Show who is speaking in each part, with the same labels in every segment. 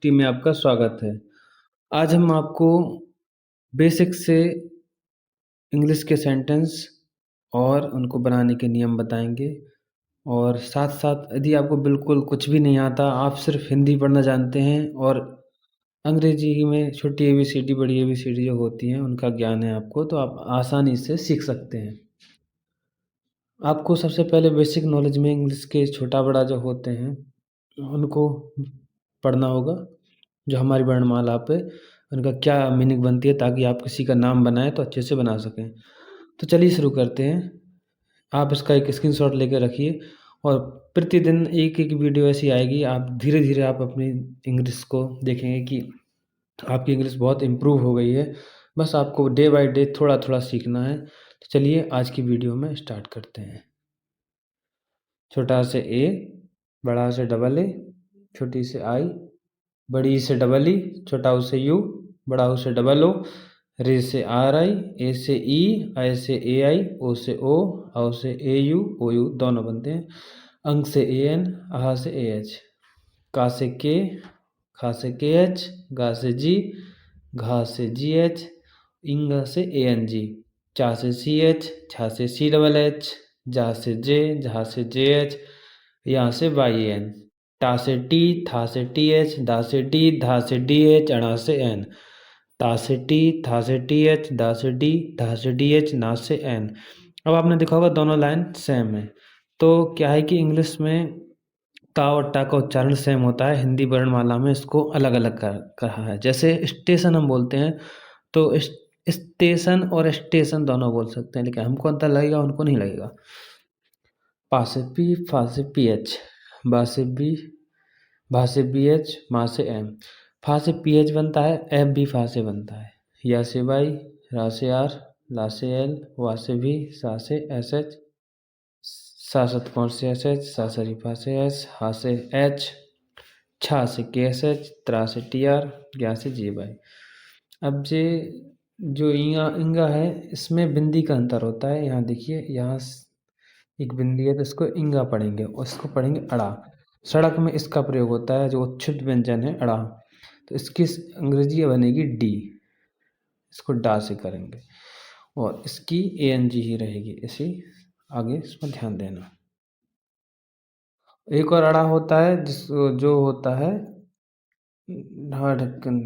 Speaker 1: Team में आपका स्वागत है। आज हम आपको बेसिक से इंग्लिश के सेंटेंस और उनको बनाने के नियम बताएँगे और साथ-साथ यदि आपको बिल्कुल कुछ भी नहीं आता, आप सिर्फ़ हिंदी पढ़ना जानते हैं और अंग्रेजी में छोटी एबीसीडी, बड़ी एबीसीडी जो होती हैं, उनका ज्ञान है आपको, तो आप आसानी से सीख सकते हैं। आपको सबसे पहले बेसिक नॉलेज में इंग्लिश के छोटा-बड़ा जो होते हैं, उनको पढ़ना होगा, जो हमारी वर्णमाला पे उनका क्या मीनिंग बनती है ताकि आप किसी का नाम बनाएँ तो अच्छे से बना सकें। तो चलिए शुरू करते हैं। आप इसका एक स्क्रीनशॉट लेके रखिए और प्रतिदिन एक-एक वीडियो ऐसी आएगी, आप धीरे-धीरे आप अपनी इंग्लिश को देखेंगे कि आपकी इंग्लिश बहुत इम्प्रूव हो गई है। बस आपको डे बाय डे थोड़ा-थोड़ा सीखना है। तो चलिए आज की वीडियो में स्टार्ट करते हैं। छोटा से ए, बड़ा से डबल ए, छोटी से आई, बड़ी से डबल ई, छोटा ऊ से यू, बड़ा ऊ से डबल ओ, रे से आर आई, ए से ई, आई से ए आई, ओ से ओ, औ से ए यू, ओ यू दोनों बनते हैं। अंग से ए एन, आहा से ए एच, का से के, खा से के एच, गा से जी, घा से जी एच, इंगा से ए एन जी, चा से सी एच, छा से सी डबल एच, जा से जे, झा से जे एच, यहाँ से वाई एन, टा से टी, था से टी एच, दा से डी, धा से डी एच, अणा से एन, ता से टी, था से टी एच, दा से डी, धा से डी एच, ना से एन। अब आपने देखा होगा दोनों लाइन सेम है। तो क्या है कि इंग्लिश में ता और टा का उच्चारण सेम होता है, हिंदी वर्णमाला में इसको अलग-अलग कहा है। जैसे स्टेशन हम बोलते हैं, तो स्टेशन और स्टेशन दोनों बोल सकते हैं, लेकिन हमको अंतर लगेगा, उनको नहीं लगेगा। पा से पी, फा से पी एच, बा से बी, भा से बी एच, मा से एम, फा से पी एच बनता है, एम भी फा से बनता है, या से वाई, रा से आर, ला से एल, वा से भी, सा से एस एच, सा सतकोण से एस एच, सा शरीफा से एस, हा से एच, छा से के एस एच, त्रा से टी आर, ज्ञा से जी वाई। अब जे जो इंगा इंगा है, इसमें बिंदी का अंतर होता है। यहाँ देखिए, यहाँ एक बिंदी है तो इसको इंगा पढ़ेंगे और इसको पढ़ेंगे अड़ा। सड़क में इसका प्रयोग होता है, जो उच्छिष्ट व्यंजन है अड़ा, तो इसकी अंग्रेजी बनेगी डी, इसको डा से करेंगे और इसकी ए एन जी ही रहेगी। इसी आगे इस पर ध्यान देना। एक और अड़ा होता है जो होता है ढा ढक्कन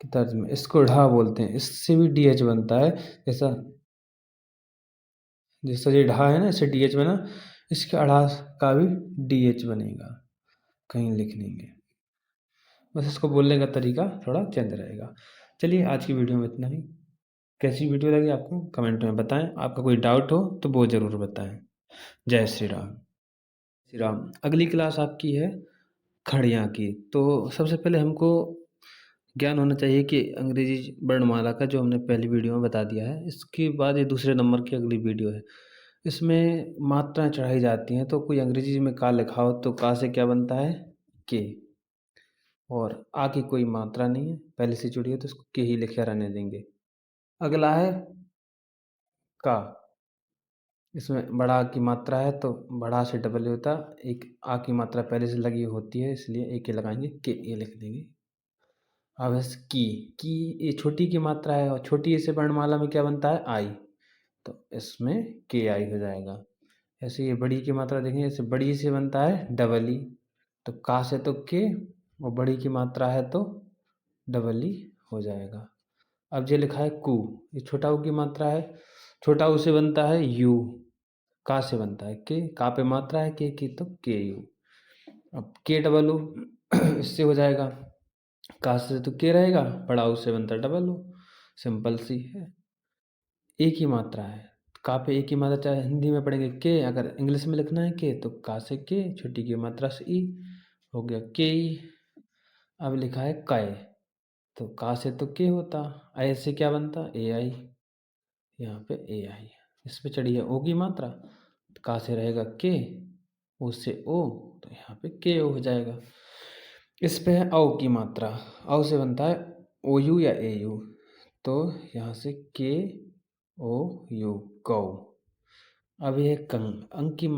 Speaker 1: की तर्ज में, इसको ढा बोलते हैं, इससे भी डी एच बनता है। जैसा जैसा ये ढा है ना, इससे डी एच बना, इसके अड़ा का भी डी एच बनेगा, कहीं लिख लेंगे। बस इसको बोलने का तरीका थोड़ा चेंज रहेगा। चलिए आज की वीडियो में इतना ही। कैसी वीडियो लगी आपको कमेंट में बताएं। आपका कोई डाउट हो तो वो ज़रूर बताएं। जय श्री राम। श्री राम। अगली क्लास आपकी है खड़िया की। तो सबसे पहले हमको ज्ञान होना चाहिए कि अंग्रेजी वर्णमाला का, जो हमने पहली वीडियो में बता दिया है। इसके बाद ये दूसरे नंबर की अगली वीडियो है। इसमें मात्राएं चढ़ाई जाती हैं, तो कोई अंग्रेजी में का लिखा हो तो का से क्या बनता है, के, और आ की कोई मात्रा नहीं है, पहले से जुड़ी है तो उसको के ही लिखे रहने देंगे। अगला है का, इसमें बड़ा की मात्रा है तो बड़ा से डबल होता, एक आ की मात्रा पहले से लगी होती है, इसलिए एक के लगाएंगे, के ए लिख देंगे। अब है की ये छोटी की मात्रा है और छोटी से वर्णमाला में क्या बनता है, आई, तो इसमें के आई हो जाएगा। ऐसे ये बड़ी की मात्रा देखेंगे, जैसे बड़ी से बनता है डबल ई, तो का से तो के, और बड़ी की मात्रा है तो डबल ई हो जाएगा। अब ये लिखा है कू, ये छोटा ऊ की मात्रा है, छोटा ऊ से बनता है यू, का से बनता है के, का पे मात्रा है के की तो के यू। अब के डबल ऊ इससे हो जाएगा, का से तो के रहेगा, बड़ा ऊ से बनता है डबल ऊ, सिंपल सी है। एक ही मात्रा है, का पे एक ही मात्रा, चाहे हिंदी में पढ़ेंगे के, अगर इंग्लिश में लिखना है के तो का से के, छोटी की मात्रा से ई, हो गया के ई। अब लिखा है कै, तो का से तो के होता, आई से क्या बनता, ए आई, यहाँ पे ए आई। इस पे चढ़ी है ओ की मात्रा, तो का से रहेगा के, ओ से ओ, तो यहाँ पे के ओ हो जाएगा। इस पे है औ की मात्रा, औ से बनता है ओ यू या ए यू, तो यहाँ से के ओ यू, कौ। अब ये कंग,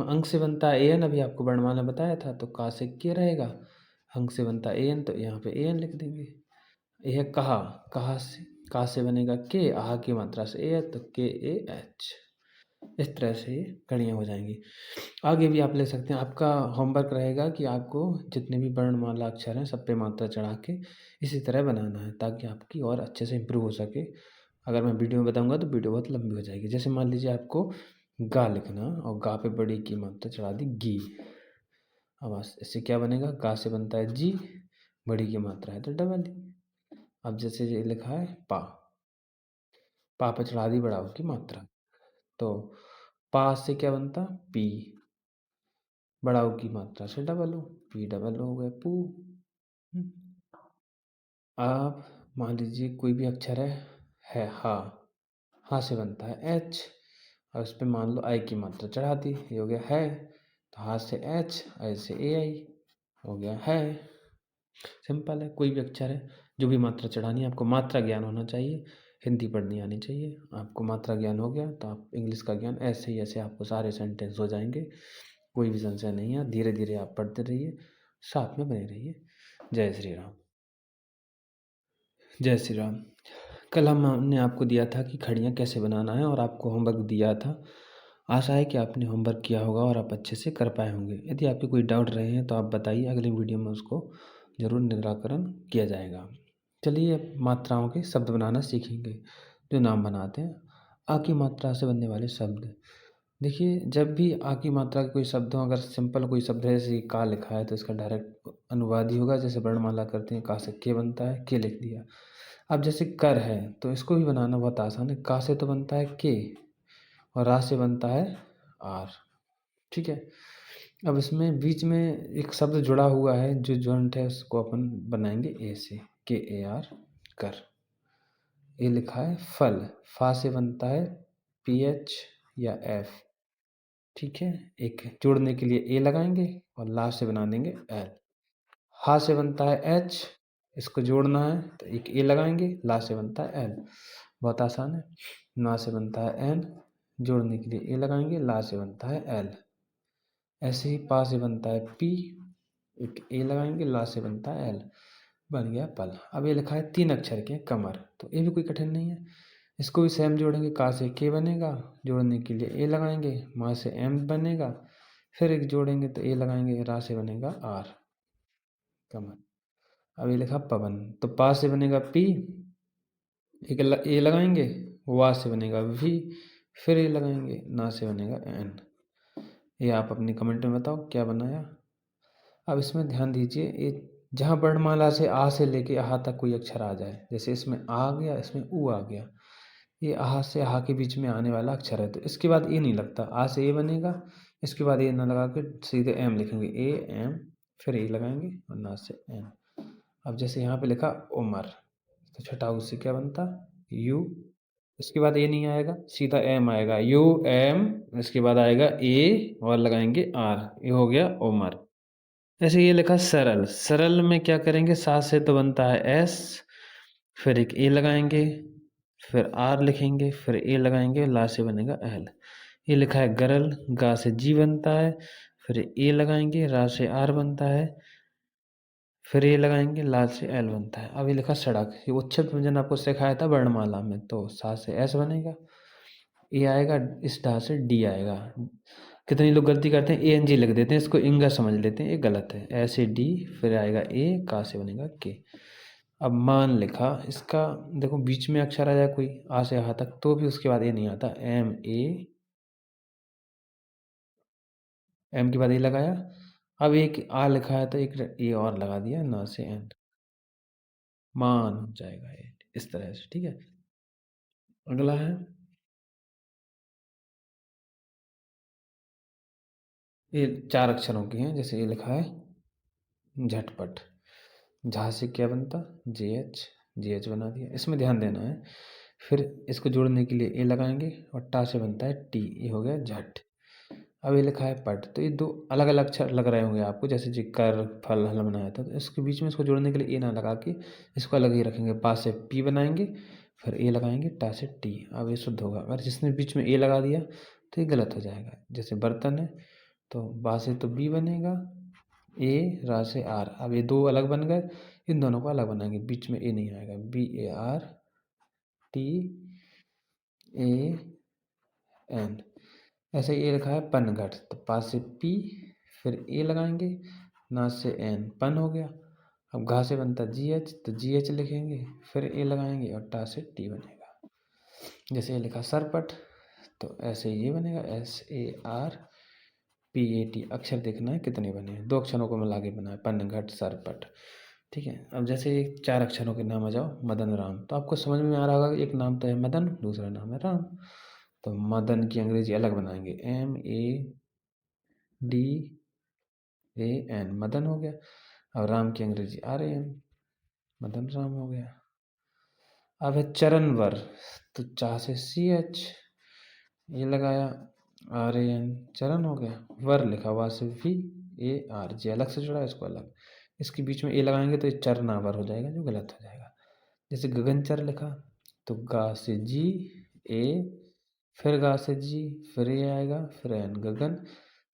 Speaker 1: अंग से बनता है ए एन, अभी आपको वर्णमाला बताया था, तो का से के रहेगा, हंग से बनता है एन, तो यहाँ पे एन लिख देंगे। ये है कहा, कहा से बनेगा के, आहा की मात्रा से ए है तो के ए एच। इस तरह से ये कड़ियाँ हो जाएंगी। आगे भी आप ले सकते हैं। आपका होमवर्क रहेगा कि आपको जितने भी वर्णमाला अक्षर हैं सब पे मात्रा चढ़ा के इसी तरह बनाना है, ताकि आपकी और अच्छे से इम्प्रूव हो सके। अगर मैं वीडियो में बताऊंगा तो वीडियो बहुत लंबी हो जाएगी। जैसे मान लीजिए आपको गा लिखना और गा पे बड़ी की मात्रा चढ़ा दी गी। अब इससे क्या बनेगा, गा से बनता है जी, बड़ी की मात्रा है तो डबल ई। अब जैसे ये लिखा है पा, पा पे चढ़ा दी बड़ा की मात्रा, तो पा से क्या बनता पी, बड़ा ऊ की मात्रा से double O, P double O हो गया पू। हम्म। अब मान लीजिए कोई भी अक्षर है हा, हा से बनता है एच, और उस पर मान लो आई की मात्रा चढ़ा दी, ये हो गया है, तो हा से एच, आई से ए आई हो गया है। सिंपल है। कोई भी अक्षर है जो भी मात्रा चढ़ानी है, आपको मात्रा ज्ञान होना चाहिए, हिंदी पढ़नी आनी चाहिए। आपको मात्रा ज्ञान हो गया तो आप इंग्लिश का ज्ञान ऐसे ही ऐसे आपको सारे सेंटेंस हो जाएंगे, कोई भी संशय नहीं है। धीरे धीरे आप पढ़ते रहिए, साथ में बने रहिए। जय श्री राम। जय श्री राम। कल हमने आपको दिया था कि खड़ियाँ कैसे बनाना है और आपको होमवर्क दिया था। आशा है कि आपने होमवर्क किया होगा और आप अच्छे से कर पाए होंगे। यदि आपके कोई डाउट रहे हैं तो आप बताइए, अगले वीडियो में उसको ज़रूर निराकरण किया जाएगा। चलिए अब मात्राओं के शब्द बनाना सीखेंगे, जो नाम बनाते हैं। आ की मात्रा से बनने वाले शब्द। देखिए, जब भी आ की मात्रा के कोई शब्द हो, अगर सिंपल कोई शब्द है जैसे का लिखा है तो इसका डायरेक्ट अनुवाद ही होगा। जैसे वर्णमाला करते हैं, का से के बनता है, के लिख दिया। अब जैसे कर है तो इसको भी बनाना बहुत आसान है। का से तो बनता है के और रा से बनता है आर, ठीक है। अब इसमें बीच में एक शब्द जुड़ा हुआ है जो जॉइंट है, उसको अपन बनाएंगे ए से, के ए आर, कर। ये लिखा है फल, फा से बनता है पी एच या एफ, ठीक है। एक जोड़ने के लिए ए लगाएंगे और लास्ट से बना देंगे एल। हा से बनता है एच, इसको जोड़ना है तो एक ए लगाएंगे, ला से बनता है एल, बहुत आसान है। ना से बनता है एन, जोड़ने के लिए ए लगाएंगे, ला से बनता है एल। ऐसे ही पा से बनता है पी, एक ए लगाएंगे, ला से बनता है एल, बन गया पल। अब ये लिखा है 3 अक्षर के कमर, तो ये भी कोई कठिन नहीं है। इसको भी सेम जोड़ेंगे, का से के बनेगा, जोड़ने के लिए ए लगाएंगे, मा से एम बनेगा, फिर एक जोड़ेंगे तो ए लगाएंगे, रा से बनेगा आर, कमर। अब ये लिखा पवन, तो पा से बनेगा पी, एक ए लगाएंगे, वा से बनेगा वी, फिर ए लगाएंगे, ना से बनेगा एन। ये आप अपनी कमेंट में बताओ क्या बनाया। अब इसमें ध्यान दीजिए, ये जहाँ वर्णमाला से आ से लेके आहा तक कोई अक्षर आ जाए, जैसे इसमें आ गया, इसमें ऊ आ गया, ये आहा से आहा के बीच में आने वाला अक्षर है, तो इसके बाद ए नहीं लगता, आ से ए बनेगा, इसके बाद ए ना लगा के सीधे एम लिखेंगे, ए एम, फिर ए लगाएंगे और ना से एन। अब जैसे यहाँ पे लिखा उमर, तो छठा उससे क्या बनता यू, इसके बाद ए नहीं आएगा, सीधा एम आएगा, यू एम, इसके बाद आएगा ए और लगाएंगे आर, ये हो गया उमर। ऐसे ये लिखा सरल, सरल में क्या करेंगे, सा से तो बनता है एस, फिर एक ए लगाएंगे, फिर आर लिखेंगे, फिर ए लगाएंगे, ला से बनेगा एल। ये लिखा है गरल, गा से जी बनता है, फिर ए लगाएंगे, रा से आर बनता है, फिर ए लगाएंगे, ला से एल बनता है। अब ये लिखा सड़क, ये उच्छेद व्यंजन आपको सिखाया था वर्णमाला में, तो सा से एस बनेगा, ए आएगा, इस ढा से डी आएगा। कितने लोग गलती करते हैं, ए एन जी लिख देते हैं, इसको इंगा समझ लेते हैं, ये गलत है। ऐसे डी, फिर आएगा ए, का से बनेगा के। अब मान लिखा, इसका देखो बीच में अक्षर आ जाए कोई आ से आ तक, तो भी उसके बाद ए नहीं आता, एम ए, एम के बाद ए लगाया, अब एक आ लिखा है तो एक ए और लगा दिया, ना से एन, मान हो जाएगा ये, इस तरह से, ठीक है। अगला है, ये 4 अक्षरों की हैं, जैसे ये लिखा है झटपट, झा से क्या बनता जे एच, जे एच बना दिया, इसमें ध्यान देना है। फिर इसको जोड़ने के लिए ए लगाएंगे और टा से बनता है टी, ये हो गया झट। अब ये लिखा है पट, तो ये 2 अलग अलग अक्षर लग रहे होंगे आपको, जैसे जी कर फल हल बनाया था, तो इसके बीच में इसको जोड़ने के लिए ए ना लगा के इसको अलग ही रखेंगे, पा से पी बनाएंगे, फिर ए लगाएंगे, टा से टी, अब ये शुद्ध होगा। अगर जिसने बीच में ए लगा दिया तो ये गलत हो जाएगा। जैसे बर्तन है तो बा से तो बी बनेगा, ए रा से आर। अब ये दो अलग बन गए, इन दोनों को अलग बनाएंगे, बीच में ए नहीं आएगा। BARTAN। ऐसे ए लिखा है पनघट, तो पा से पी, फिर ए लगाएंगे, ना से एन, पन हो गया। अब घा से बनता GH, तो GH लिखेंगे, फिर ए लगाएंगे और टा से टी बनेगा। जैसे ये लिखा सरपट, तो ऐसे ये बनेगा SARPAT। अक्षर देखना है कितने बने हैं, दो अक्षरों को मिला के बना है, पनघट सरपट। ठीक है, अब जैसे 4 अक्षरों के नाम आ जाओ, मदन राम, तो आपको समझ में आ रहा होगा एक नाम तो है मदन, दूसरा नाम है राम। तो मदन की अंग्रेजी अलग बनाएंगे, MADAN, मदन हो गया। और राम की अंग्रेजी RAM, मदन राम हो गया। अब है चरणवर, तो चा से CH, ये लगाया, RAN, चरण हो गया। वर लिखा हुआ से VAR, जे अलग से जुड़ा है, इसको अलग, इसके बीच में ए लगाएंगे तो ये चरनावर हो जाएगा, जो गलत हो जाएगा। जैसे गगनचर लिखा, तो गा से G, ए, फिर गा से G, फिर ए आएगा, फिर एन, गगन।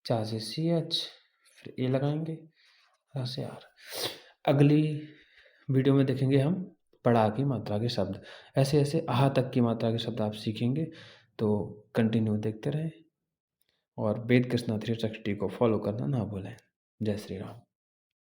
Speaker 1: चा से CH, फिर ए लगाएंगे, रा से आर। अगली वीडियो में देखेंगे हम पढ़ा की मात्रा के शब्द। ऐसे ऐसे आहा तक की मात्रा के शब्द आप सीखेंगे, तो कंटिन्यू देखते रहें और वेद कृष्णा 360 को फॉलो करना ना भूलें। जय श्री राम।